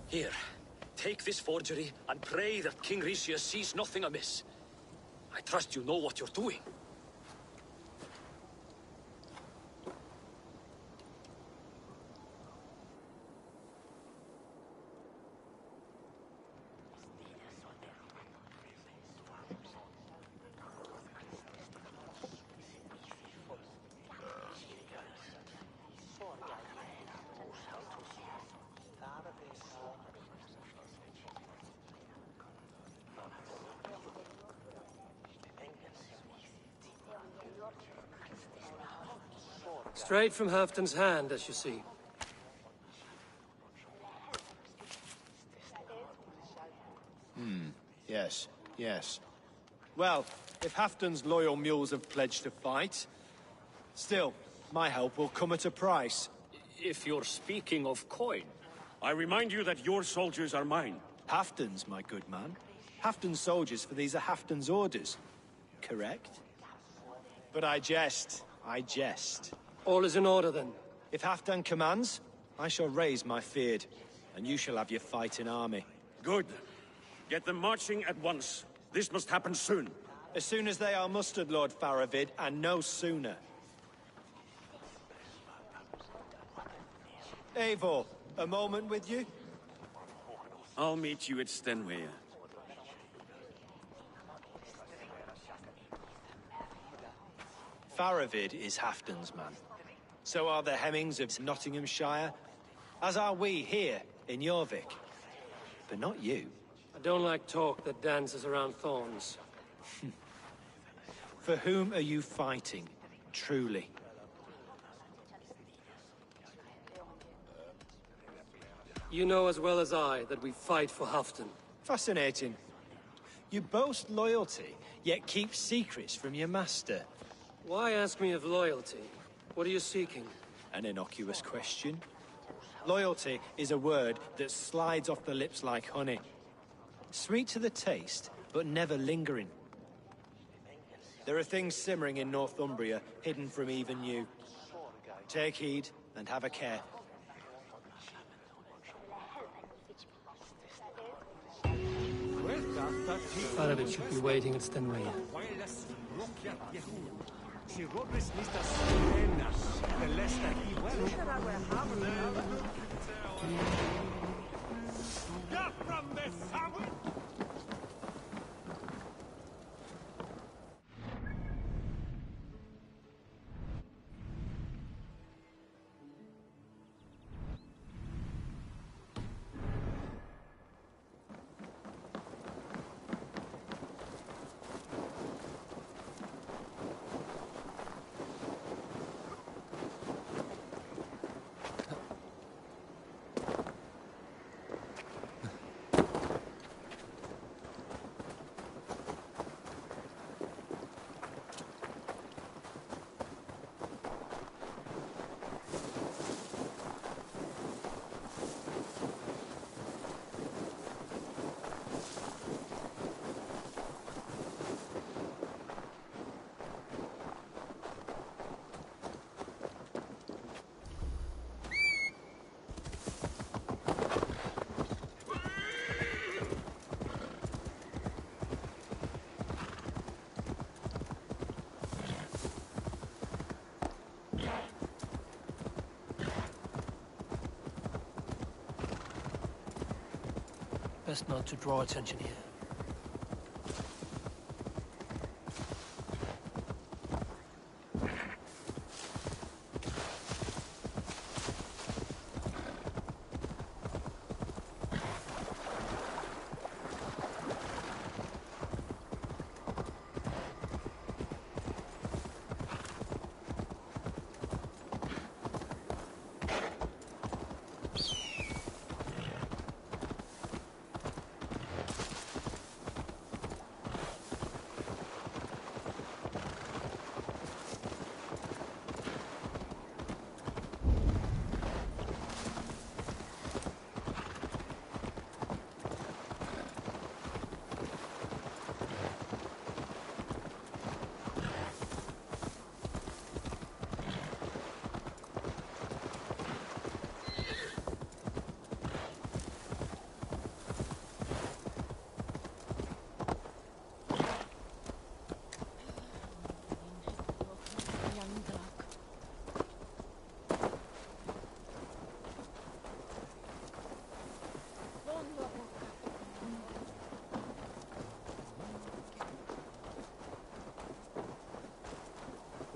Here, take this forgery and pray that King Ricius sees nothing amiss. I trust you know what you're doing. Straight from Halfton's hand, as you see. Yes, yes. Well, if Halfton's loyal mules have pledged to fight, still, my help will come at a price. If you're speaking of coin. I remind you that your soldiers are mine. Halfton's, my good man. Halfton's soldiers, for these are Halfton's orders. Correct? But I jest. I jest. All is in order, then. If Halfdan commands, I shall raise my feared, and you shall have your fighting army. Good. Get them marching at once. This must happen soon. As soon as they are mustered, Lord Faravid, and no sooner. Eivor, a moment with you? I'll meet you at Stenway. Faravid is Halfdan's man. So are the Hemmings of Nottinghamshire, as are we here in Jorvik. But not you. I don't like talk that dances around thorns. For whom are you fighting, truly? You know as well as I that we fight for Halfton. Fascinating. You boast loyalty, yet keep secrets from your master. Why ask me of loyalty? What are you seeking? An innocuous question. Loyalty is a word that slides off the lips like honey. Sweet to the taste, but never lingering. There are things simmering in Northumbria, hidden from even you. Take heed, and have a care. Faravid should be waiting at Stenway. Best not to draw attention here.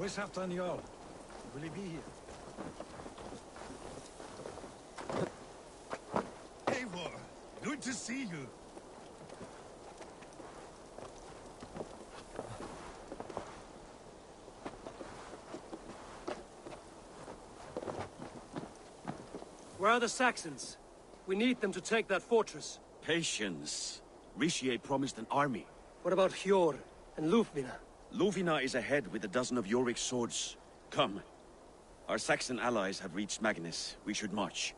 Where's Halfdan Jarl? Will he be here? Eivor, good to see you. Where are the Saxons? We need them to take that fortress. Patience. Richier promised an army. What about Hjor and Lufvina? Luvina is ahead with a dozen of Yorik's swords. Come. Our Saxon allies have reached Magnus. We should march.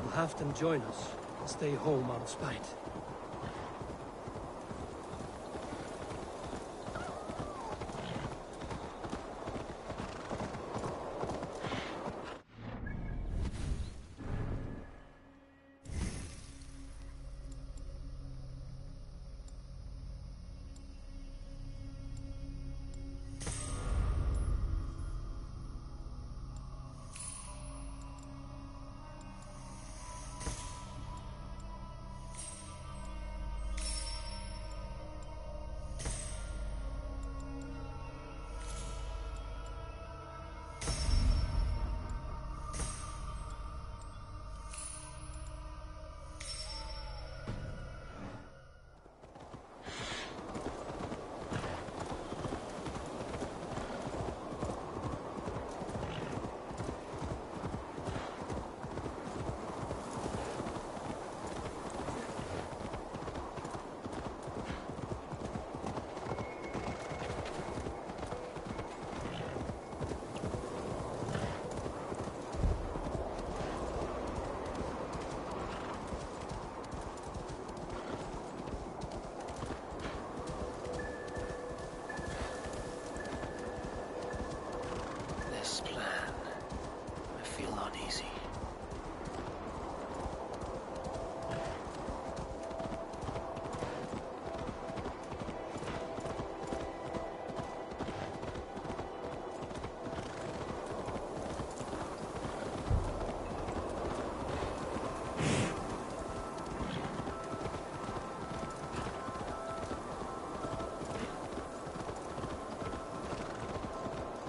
We'll have them join us and stay home out of spite.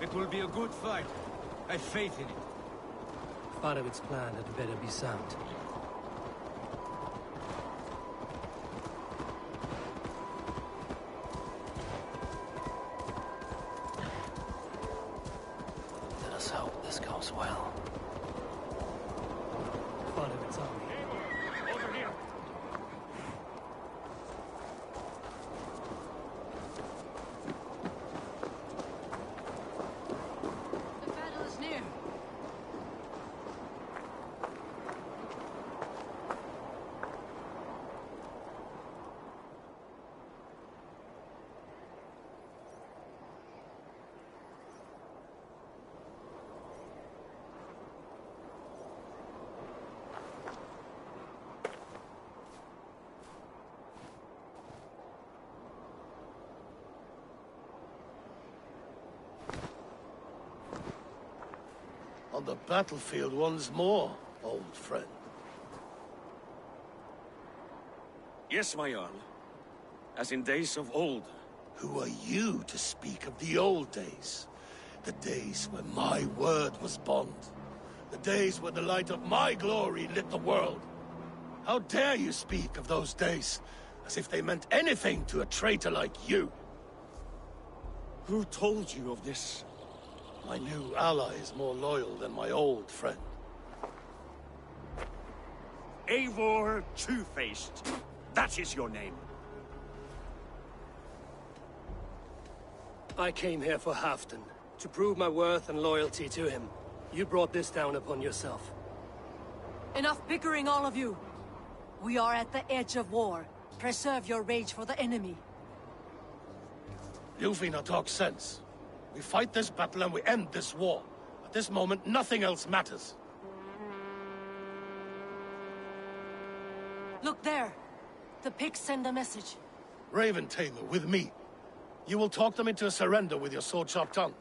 It will be a good fight. I have faith in it. Part of its plan had better be sound. Let us hope this goes well. Part of its army. Over here! The battle is near. On the battlefield once more, old friend. Yes, my Jarl. As in days of old. Who are you to speak of the old days? The days when my word was bond. The days when the light of my glory lit the world. How dare you speak of those days, as if they meant anything to a traitor like you? Who told you of this? My new ally is more loyal than my old friend. Eivor Two-Faced. That is your name. I came here for Halfdan, to prove my worth and loyalty to him. You brought this down upon yourself. Enough bickering, all of you. We are at the edge of war. Preserve your rage for the enemy. Yufina talks sense. We fight this battle and we end this war. At this moment, nothing else matters. Look there. The pigs send a message. Raven Tamer, with me. You will talk them into a surrender with your sword-sharp tongue.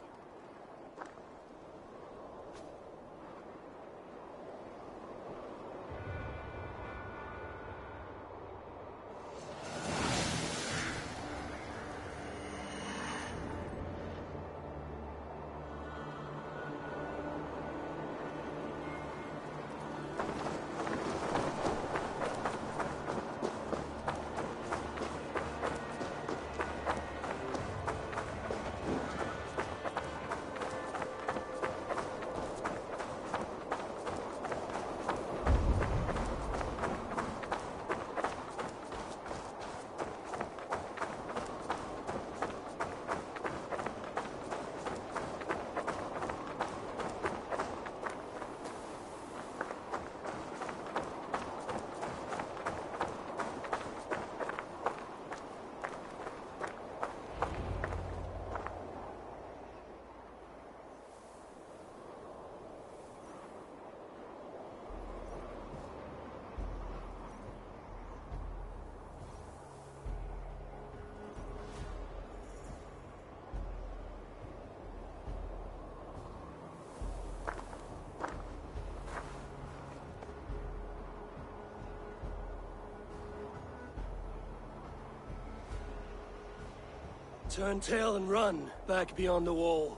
Turn tail and run, back beyond the wall.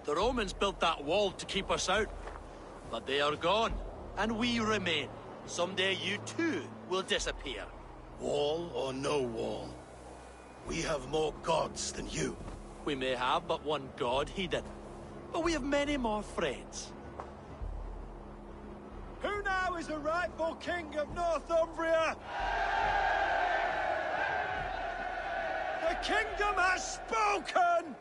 The Romans built that wall to keep us out. But they are gone, and we remain. Someday you too will disappear. Wall or no wall, we have more gods than you. We may have but one god, heathen. But we have many more friends. Who now is the rightful king of Northumbria? The kingdom has spoken!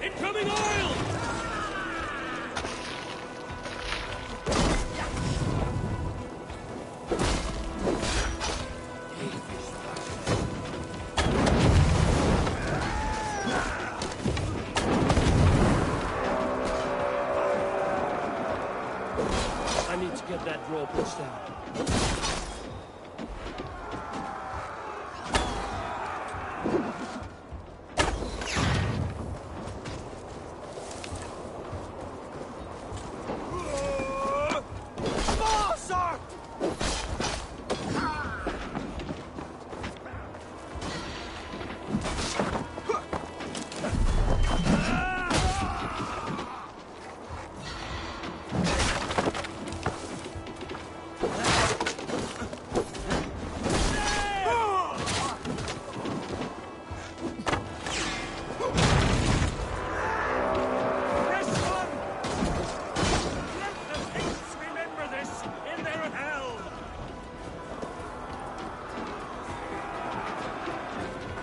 Incoming oil! I need to get that draw pushed down.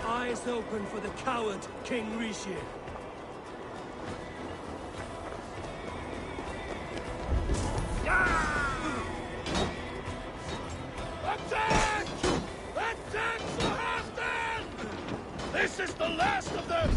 Eyes open for the coward, King Rishi. Attack! Attack for Halfdan! This is the last of them!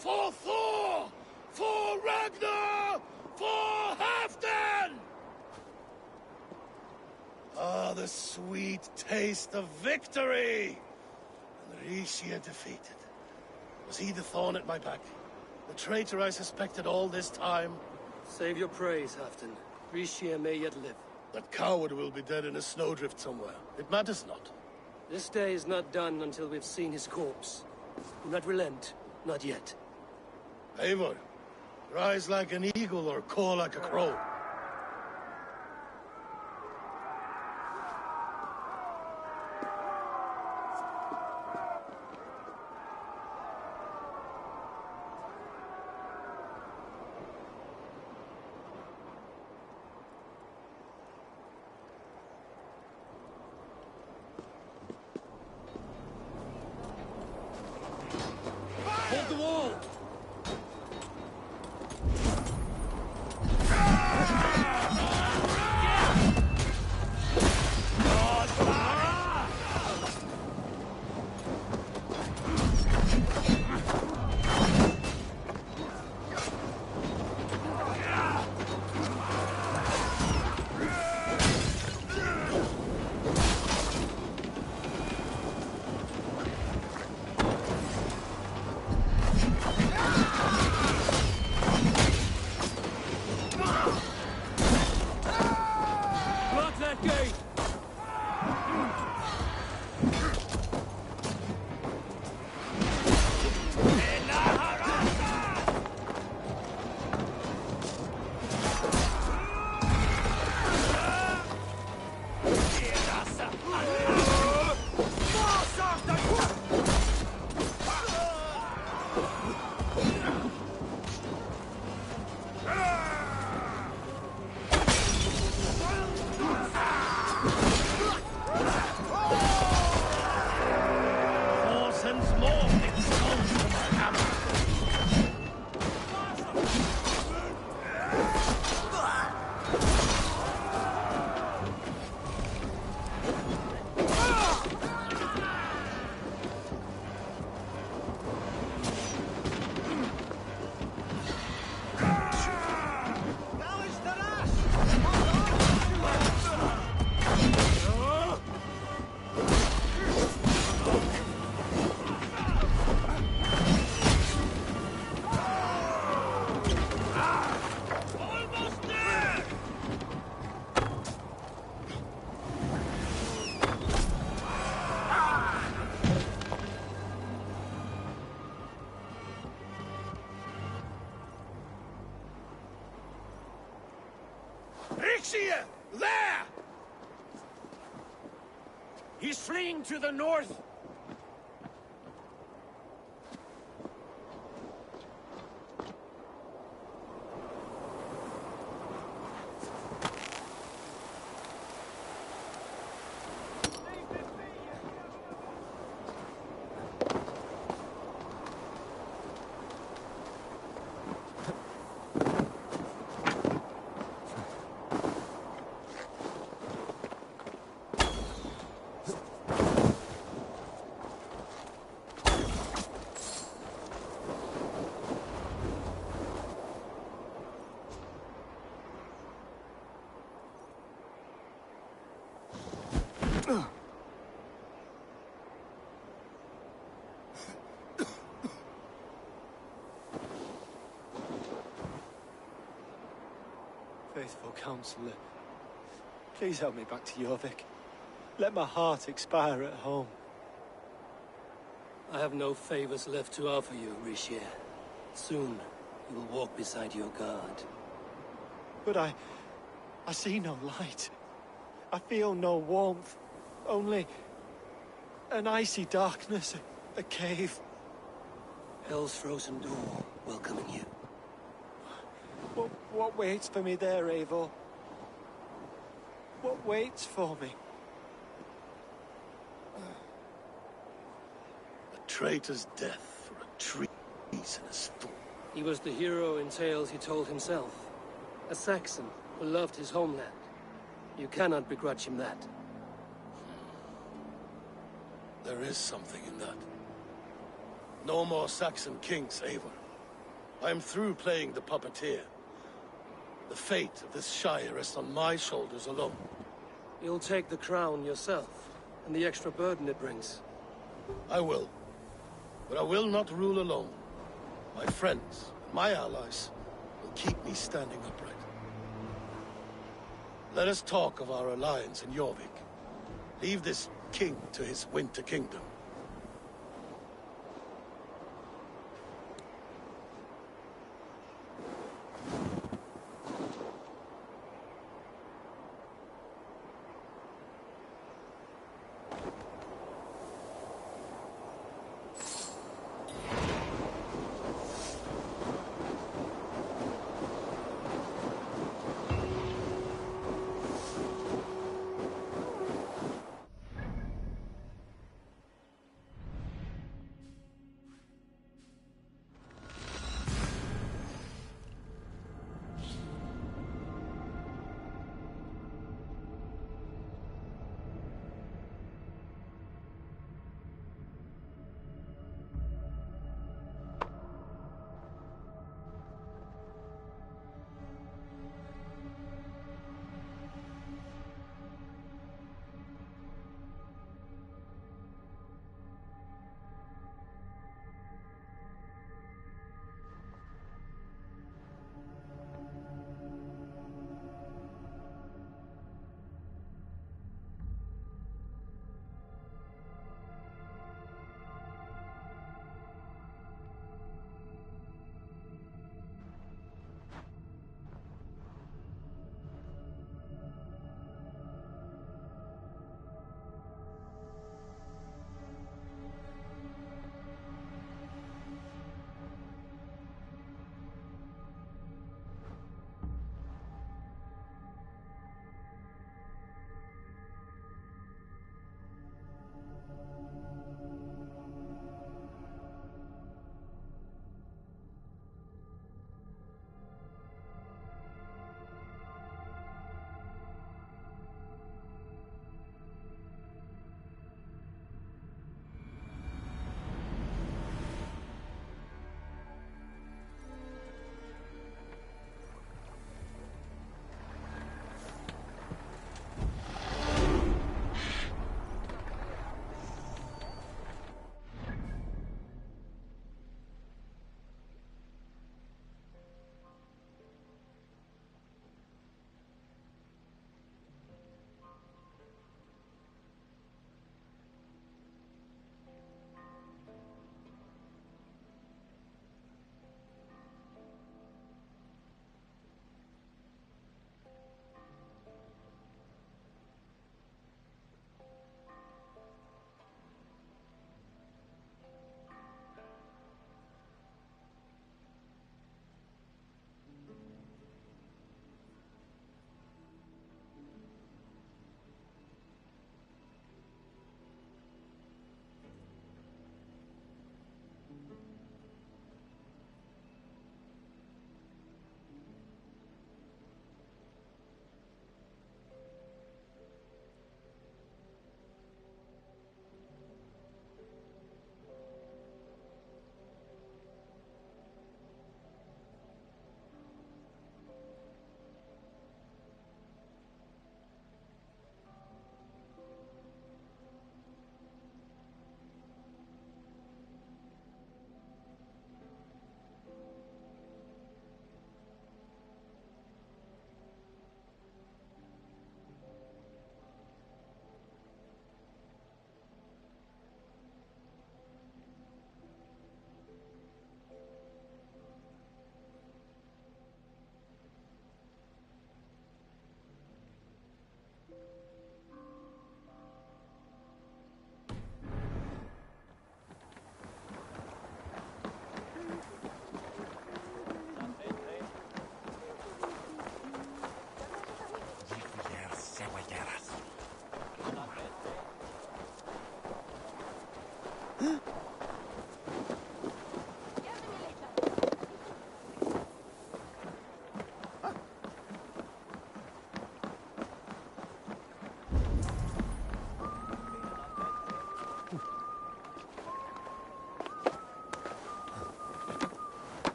For Thor! For Ragnar! For Halfdan! Ah, the sweet taste of victory! And Rishia defeated. Was he the thorn at my back? The traitor I suspected all this time? Save your praise, Halfdan. Rishia may yet live. That coward will be dead in a snowdrift somewhere. It matters not. This day is not done until we've seen his corpse. Do not relent. Not yet. Eivor, rise like an eagle or caw like a crow. Hold the wall! Block that gate! Thor sends more big stones to my hammer. Almost there! Rixia! There! He's fleeing to the north. Faithful counselor, please help me back to Jorvik. Let my heart expire at home. I have no favors left to offer you, Rishia. Soon, you will walk beside your god. But I see no light. I feel no warmth. Only an icy darkness, a cave. Hell's frozen door welcoming you. What waits for me there, Eivor? What waits for me? A traitor's death for a treasonous fool. He was the hero in tales he told himself. A Saxon who loved his homeland. You cannot begrudge him that. There is something in that. No more Saxon kings, Eivor. I am through playing the puppeteer. The fate of this Shire rests on my shoulders alone. You'll take the crown yourself, and the extra burden it brings. I will. But I will not rule alone. My friends, my allies, will keep me standing upright. Let us talk of our alliance in Jorvik. Leave this king to his winter kingdom.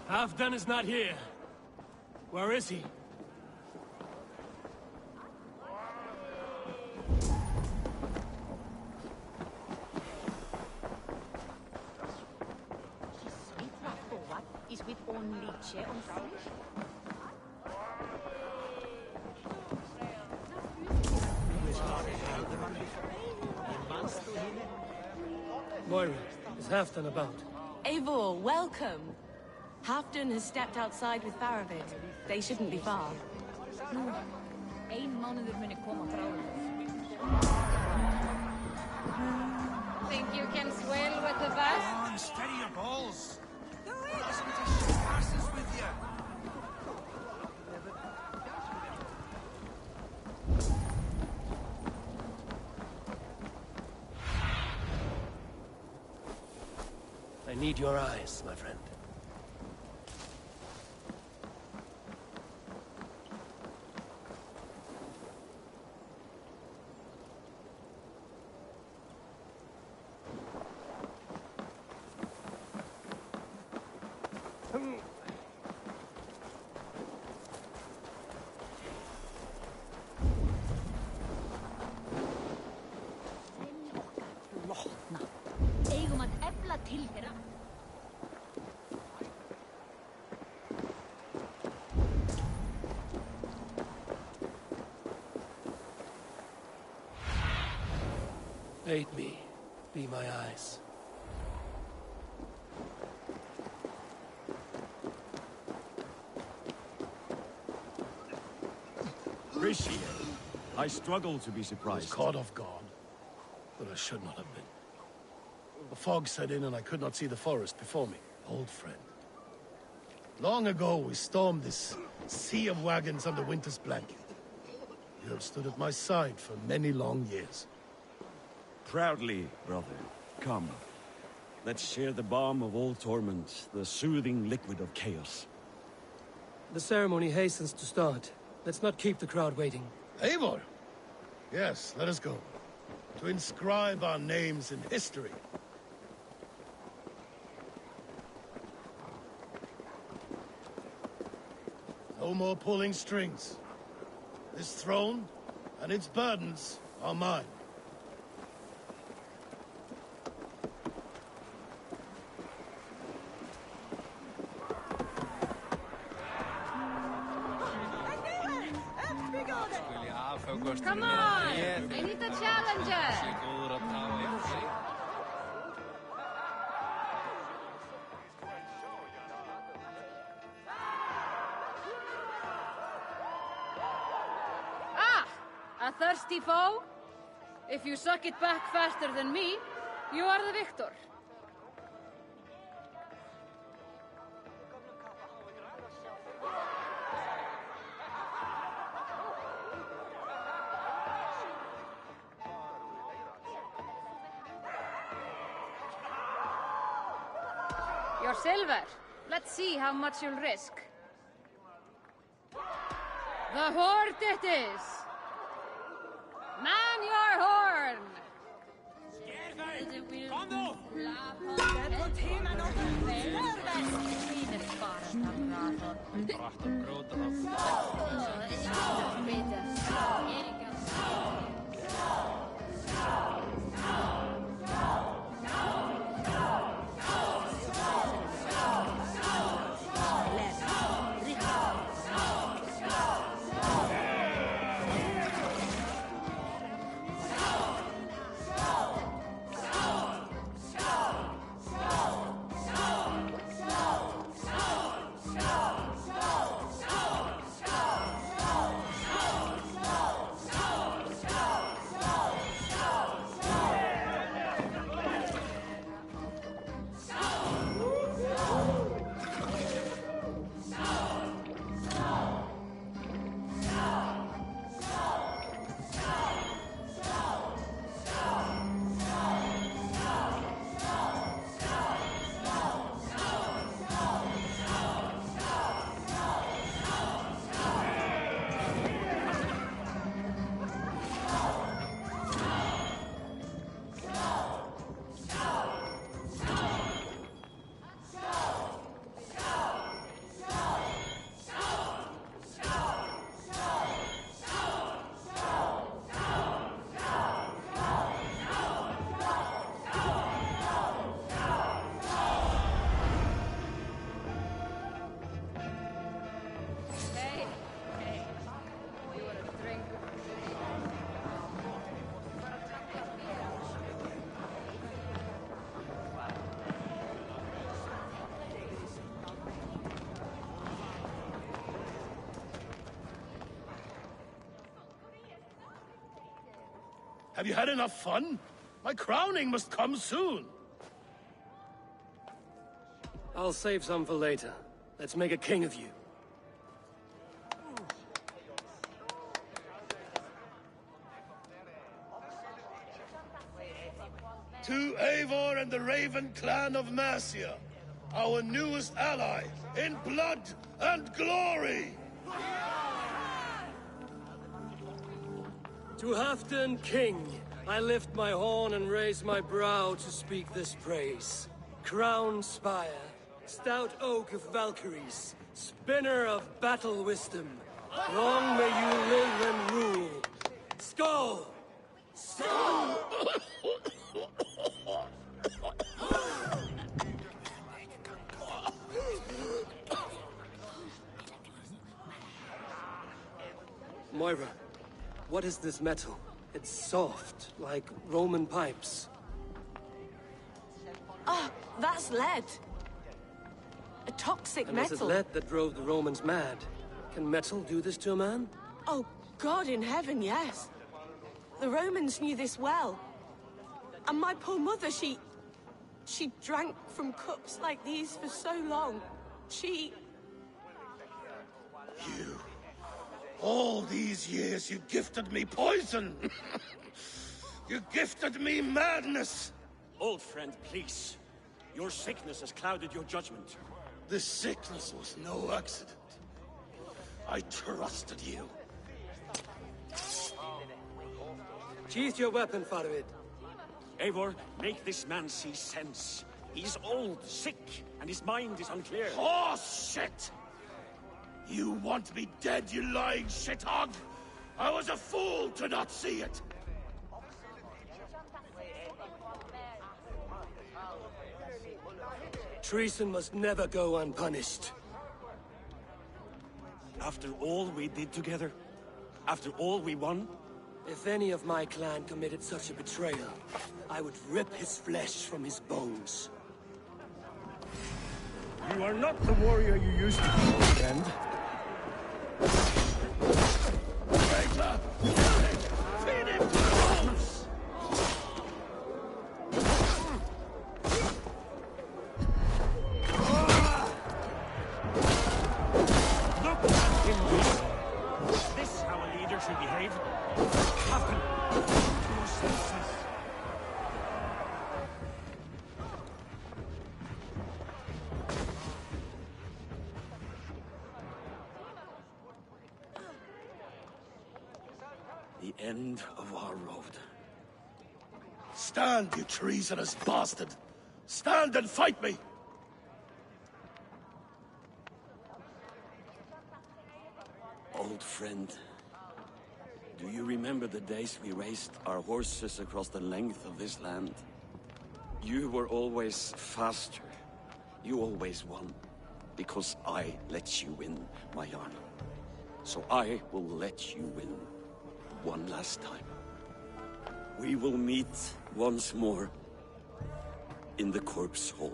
Halfdan is not here. Where is he? Is with only chair on fish? Moira, is Halfdan about? Eivor, welcome. Halfdan has stepped outside with Faravid. They shouldn't be far. Ein mánuður muni koma bráðum. Think you can swell with the best? Come on, steady your balls. Listen to shit passes with you. I need your eyes, my friend. Eigum að efla til þeirra. Aid me. Be my eyes. Appreciate. I struggle to be I was surprised. caught off guard, but I should not have been. The fog set in and I could not see the forest before me. Old friend. Long ago, we stormed this sea of wagons under winter's blanket. You have stood at my side for many long years. Proudly, brother. Come. Let's share the balm of old torment, the soothing liquid of chaos. The ceremony hastens to start. Let's not keep the crowd waiting. Eivor! Yes, let us go. To inscribe our names in history. No more pulling strings. This throne and its burdens are mine. Come on! I need a challenger! Ah! A thirsty foe? If you suck it back faster than me, you are the victor. Your silver. Let's see how much you'll risk. The horde it is! Man your horn! Have you had enough fun? My crowning must come soon. I'll save some for later. Let's make a king of you. To Eivor and the Raven clan of Mercia, our newest ally, in blood and glory! To Halfdan King, I lift my horn and raise my brow to speak this praise. Crown spire, stout oak of Valkyries, spinner of battle wisdom, long may you live and rule. Skull! Skull! Moira, what is this metal? It's soft, like Roman pipes. Ah, that's lead. A toxic And metal. was it lead that drove the Romans mad? Can metal do this to a man? Oh, God in heaven, yes. The Romans knew this well. And my poor mother, she drank from cups like these for so long. You... All these years you gifted me poison! You gifted me madness! Old friend, please. Your sickness has clouded your judgment. This sickness was no accident. I trusted you. Sheath your weapon, Farid. Eivor, make this man see sense. He's old, sick, and his mind is unclear. Oh, shit! You want me dead, you lying shithog? I was a fool to not see it! Treason must never go unpunished. After all we did together? After all we won? If any of my clan committed such a betrayal, I would rip his flesh from his bones. You are not the warrior you used to be, old friend. Traitor! Feed him to the wolves! Look at him! Is this how a leader should behave? Captain, your senses. The end of our road. Stand, you treasonous bastard! Stand and fight me! Old friend, do you remember the days we raced our horses across the length of this land? You were always faster. You always won. Because I let you win, my Jarl. So I will let you win. One last time. We will meet once more in the corpse hall.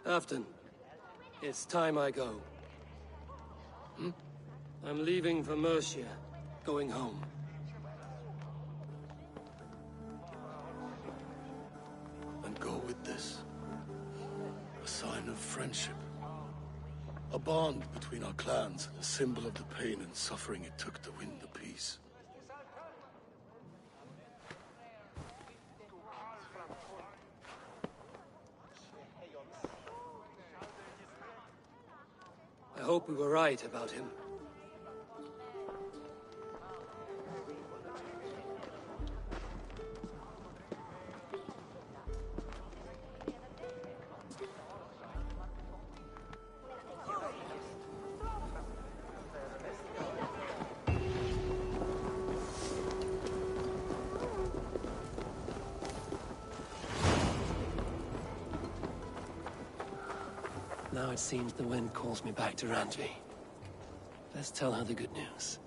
Halfdan, it's time I go. I'm leaving for Mercia, going home. And go with this. A sign of friendship. A bond between our clans and a symbol of the pain and suffering it took to win the peace. I hope we were right about him. Now it seems the wind calls me back to Randvi. Let's tell her the good news.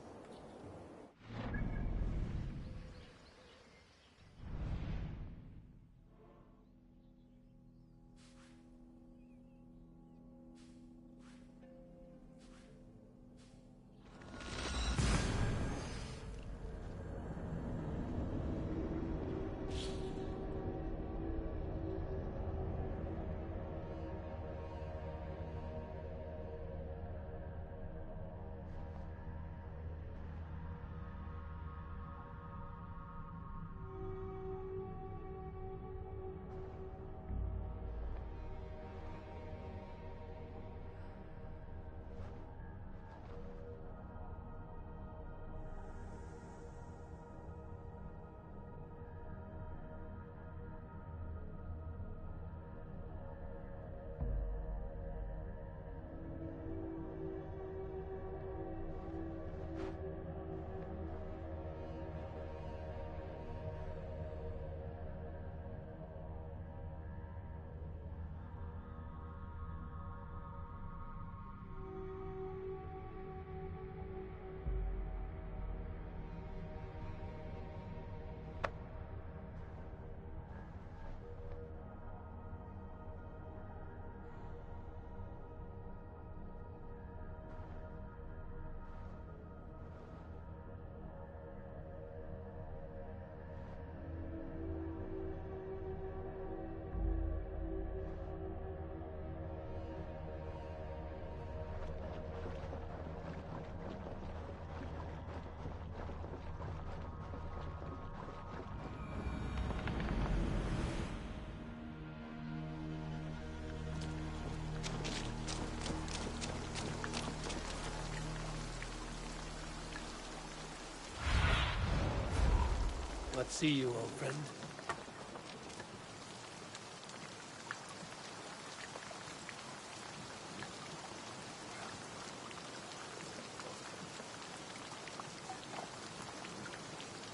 Let's see you, old friend.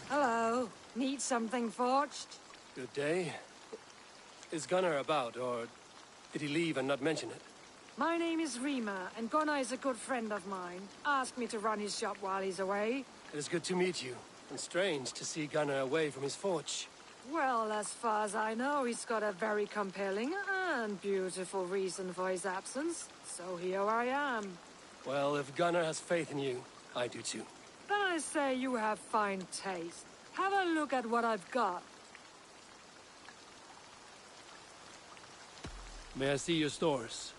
Hello. Need something forged? Good day. Is Gunnar about, or did he leave and not mention it? My name is Rima, and Gunnar is a good friend of mine. Asked me to run his shop while he's away. It is good to meet you, and strange to see Gunnar away from his forge. Well, as far as I know, he's got a very compelling and beautiful reason for his absence. So here I am. Well, if Gunnar has faith in you, I do too. Then I say you have fine taste. Have a look at what I've got. May I see your stores?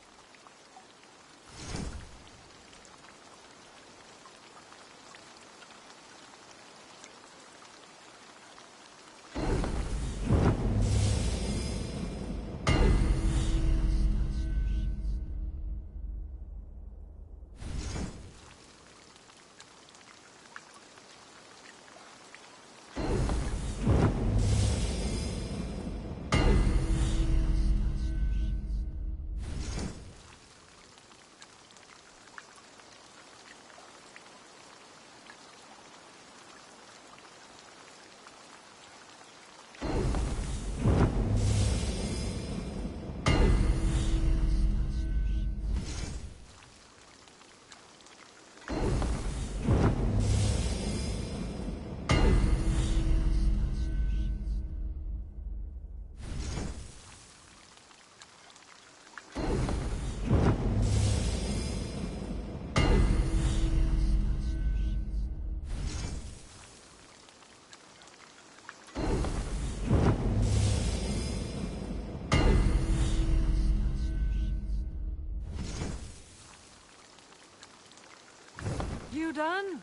You done?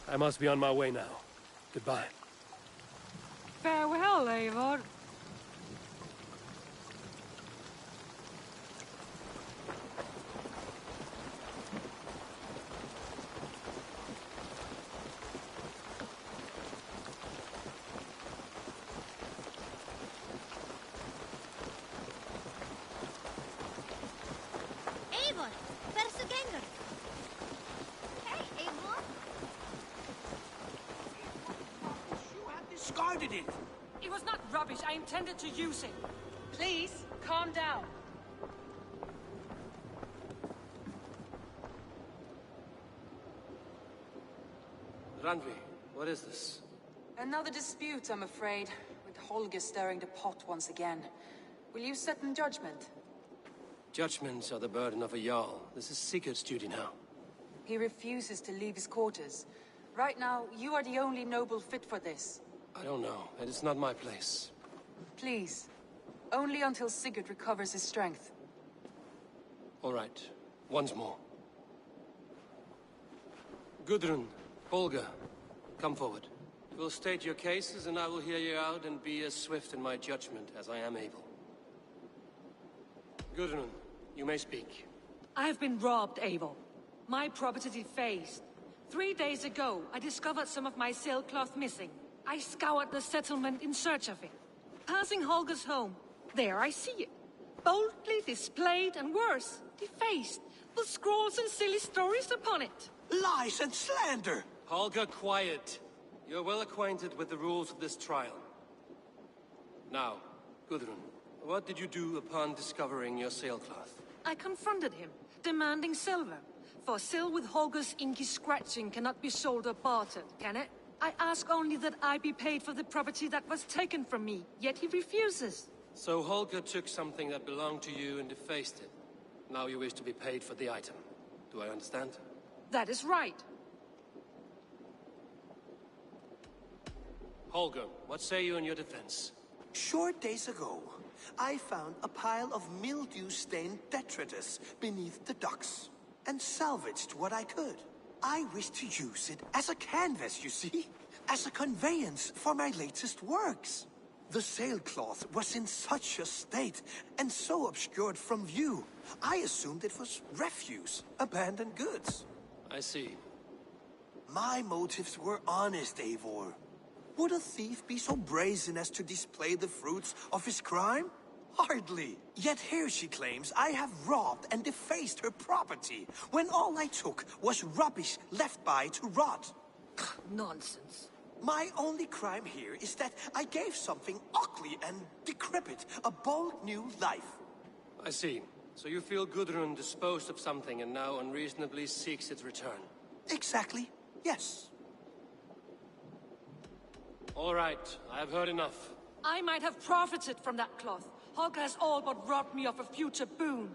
I must be on my way now. Goodbye. Farewell, Eivor. Eivor, hversu gengur? Hey, Eivor. You have discarded it. It was not rubbish. I intended to use it. Please, calm down. Randvi, what is this? Another dispute, I'm afraid, with Holger stirring the pot once again. Will you sit in judgment? Judgments are the burden of a Jarl. This is Sigurd's duty now. He refuses to leave his quarters. Right now, you are the only noble fit for this. I don't know. It is not my place. Please. Only until Sigurd recovers his strength. All right. Once more. Gudrun, Holger, come forward. You will state your cases, and I will hear you out and be as swift in my judgment as I am able. Gudrun, you may speak. I have been robbed, Eivor. My property defaced. 3 days ago, I discovered some of my sailcloth missing. I scoured the settlement in search of it. Passing Holger's home, there I see it. Boldly displayed and worse, defaced, with scrawls and silly stories upon it. Lies and slander! Holger, quiet. You're well acquainted with the rules of this trial. Now, Gudrun, what did you do upon discovering your sailcloth? I confronted him, demanding silver. For sil with Holger's inky scratching cannot be sold or bartered, can it? I ask only that I be paid for the property that was taken from me, yet he refuses. So Holger took something that belonged to you and defaced it. Now you wish to be paid for the item. Do I understand? That is right. Holger, what say you in your defense? Short days ago, I found a pile of mildew-stained detritus beneath the docks, and salvaged what I could. I wish to use it as a canvas, you see? As a conveyance for my latest works. The sailcloth was in such a state, and so obscured from view, I assumed it was refuse, abandoned goods. I see. My motives were honest, Eivor. Would a thief be so brazen as to display the fruits of his crime? Hardly. Yet here she claims I have robbed and defaced her property, when all I took was rubbish left by to rot. Nonsense. My only crime here is that I gave something ugly and decrepit a bold new life. I see. So you feel Gudrun disposed of something and now unreasonably seeks its return? Exactly, yes. All right, I have heard enough. I might have profited from that cloth. Holger has all but robbed me of a future boon.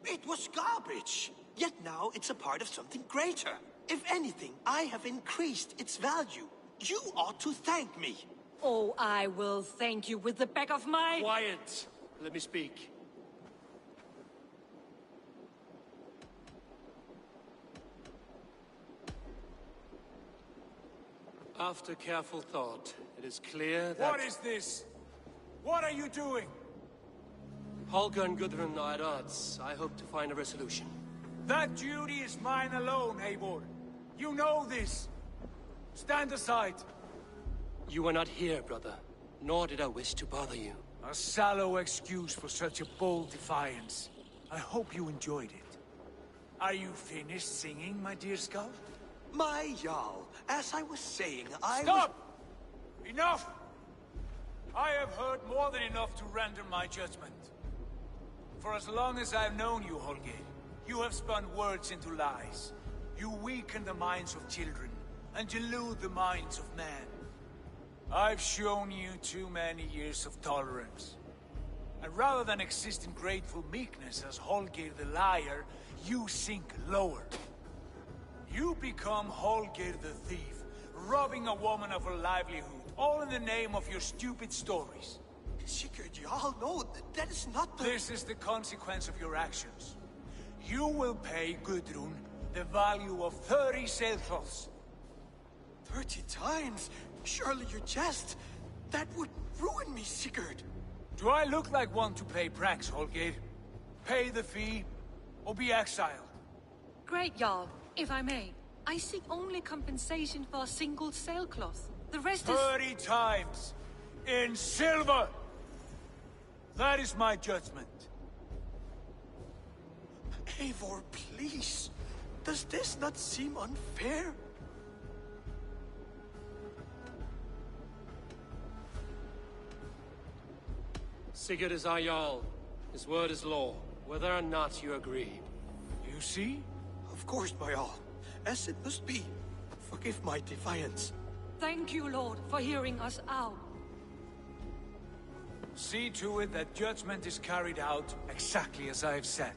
It was garbage. Yet now it's a part of something greater. If anything, I have increased its value. You ought to thank me. Oh, I will thank you with the back of my... Quiet! Let me speak. After careful thought, it is clear that... What is this? What are you doing? Holger and Gudrun are at odds. I hope to find a resolution. That duty is mine alone, Eivor. You know this. Stand aside. You were not here, brother. Nor did I wish to bother you. A sallow excuse for such a bold defiance. I hope you enjoyed it. Are you finished singing, my dear Skull? My Jarl, as I was saying, Stop! Enough! I have heard more than enough to render my judgment. For as long as I've known you, Holger, you have spun words into lies. You weaken the minds of children, and delude the minds of men. I've shown you too many years of tolerance. And rather than exist in grateful meekness as Holger the liar, you sink lower. You become Holger the thief, robbing a woman of her livelihood, all in the name of your stupid stories. Sigurd, Jarl, no, that is not the... This is the consequence of your actions. You will pay Gudrun the value of 30 sailcloths. 30 times? Surely you jest. That would ruin me, Sigurd. Do I look like one to pay pranks, Holger? Pay the fee, or be exiled? Great, Jarl. If I may, I seek only compensation for a single sailcloth. The rest is... 30 times! In silver! That is my judgment. Eivor, please. Does this not seem unfair? Sigurd is our Jarl. His word is law, whether or not you agree. You see? Of course, my all. As it must be. Forgive my defiance. Thank you, Lord, for hearing us out. See to it that judgment is carried out exactly as I have said.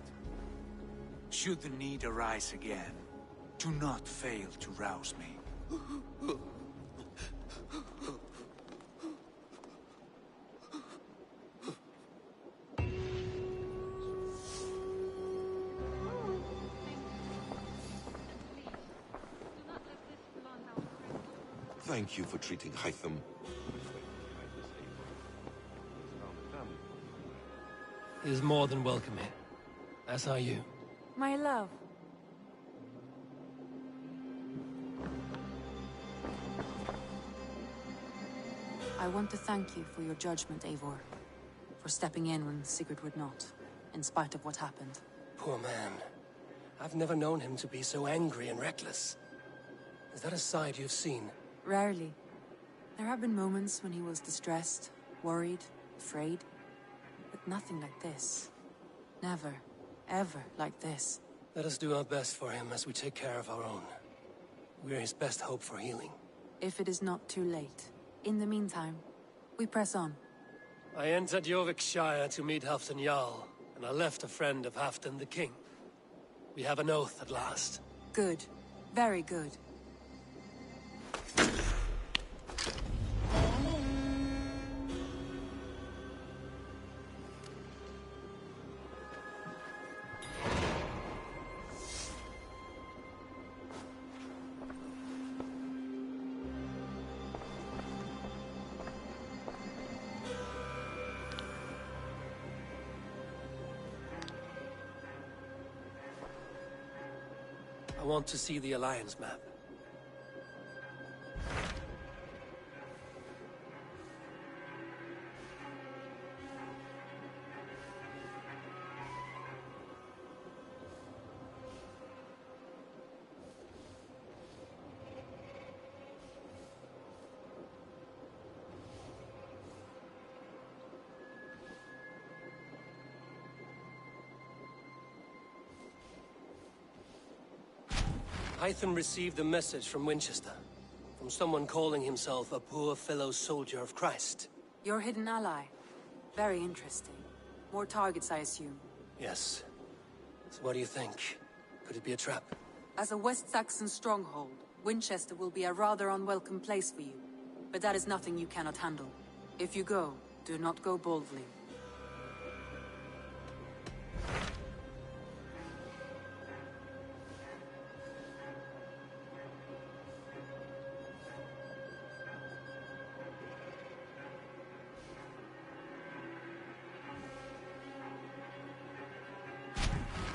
Should the need arise again, do not fail to rouse me. Thank you for treating Hytham. He is more than welcome here. As are you. My love. I want to thank you for your judgment, Eivor. For stepping in when Sigurd would not, in spite of what happened. Poor man. I've never known him to be so angry and reckless. Is that a side you've seen? Rarely. There have been moments when he was distressed, worried, afraid. But nothing like this. Never, ever like this. Let us do our best for him as we take care of our own. We're his best hope for healing. If it is not too late. In the meantime, we press on. I entered Jorvikshire to meet Halfdan Jarl, and I left a friend of Halfdan the King. We have an oath at last. Good. Very good. I want to see the Alliance map. Hytham received a message from Winchester, from someone calling himself a poor fellow soldier of Christ. Your hidden ally. Very interesting. More targets, I assume. Yes. So what do you think? Could it be a trap? As a West Saxon stronghold, Winchester will be a rather unwelcome place for you. But that is nothing you cannot handle. If you go, do not go boldly.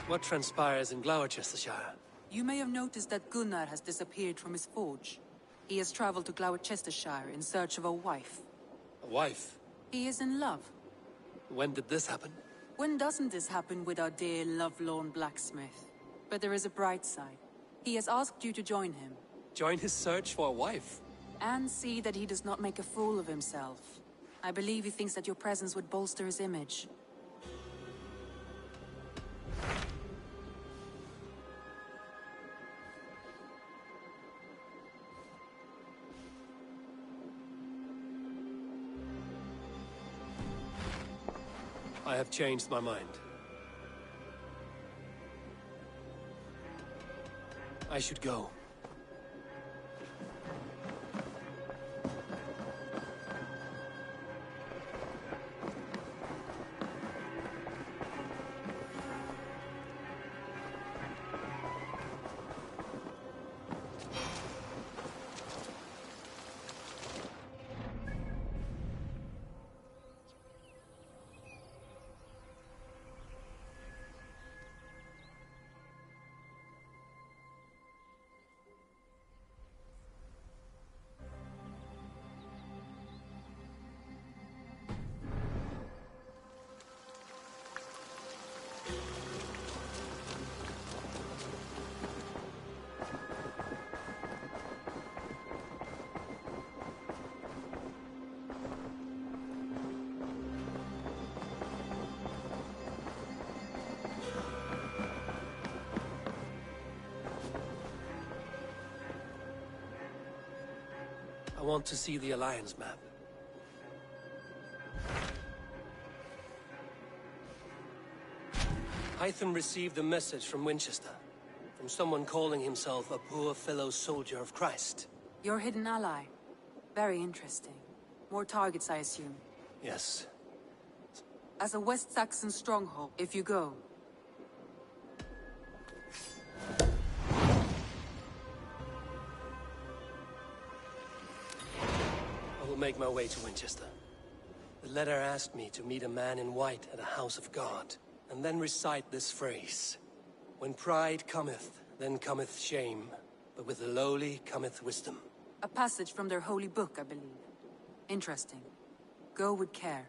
What transpires in Gloucestershire? You may have noticed that Gunnar has disappeared from his forge. He has traveled to Gloucestershire in search of a wife. A wife? He is in love. When did this happen? When doesn't this happen with our dear lovelorn blacksmith? But there is a bright side. He has asked you to join him. Join his search for a wife? And see that he does not make a fool of himself. I believe he thinks that your presence would bolster his image. I have changed my mind. I should go. I want to see the Alliance map. Hytham received a message from Winchester. From someone calling himself a poor fellow soldier of Christ. Your hidden ally. Very interesting. More targets, I assume. Yes. As a West Saxon stronghold, if you go. I will make my way to Winchester. The letter asked me to meet a man in white at a house of God, and then recite this phrase. When pride cometh, then cometh shame, but with the lowly cometh wisdom. A passage from their holy book, I believe. Interesting. Go with care.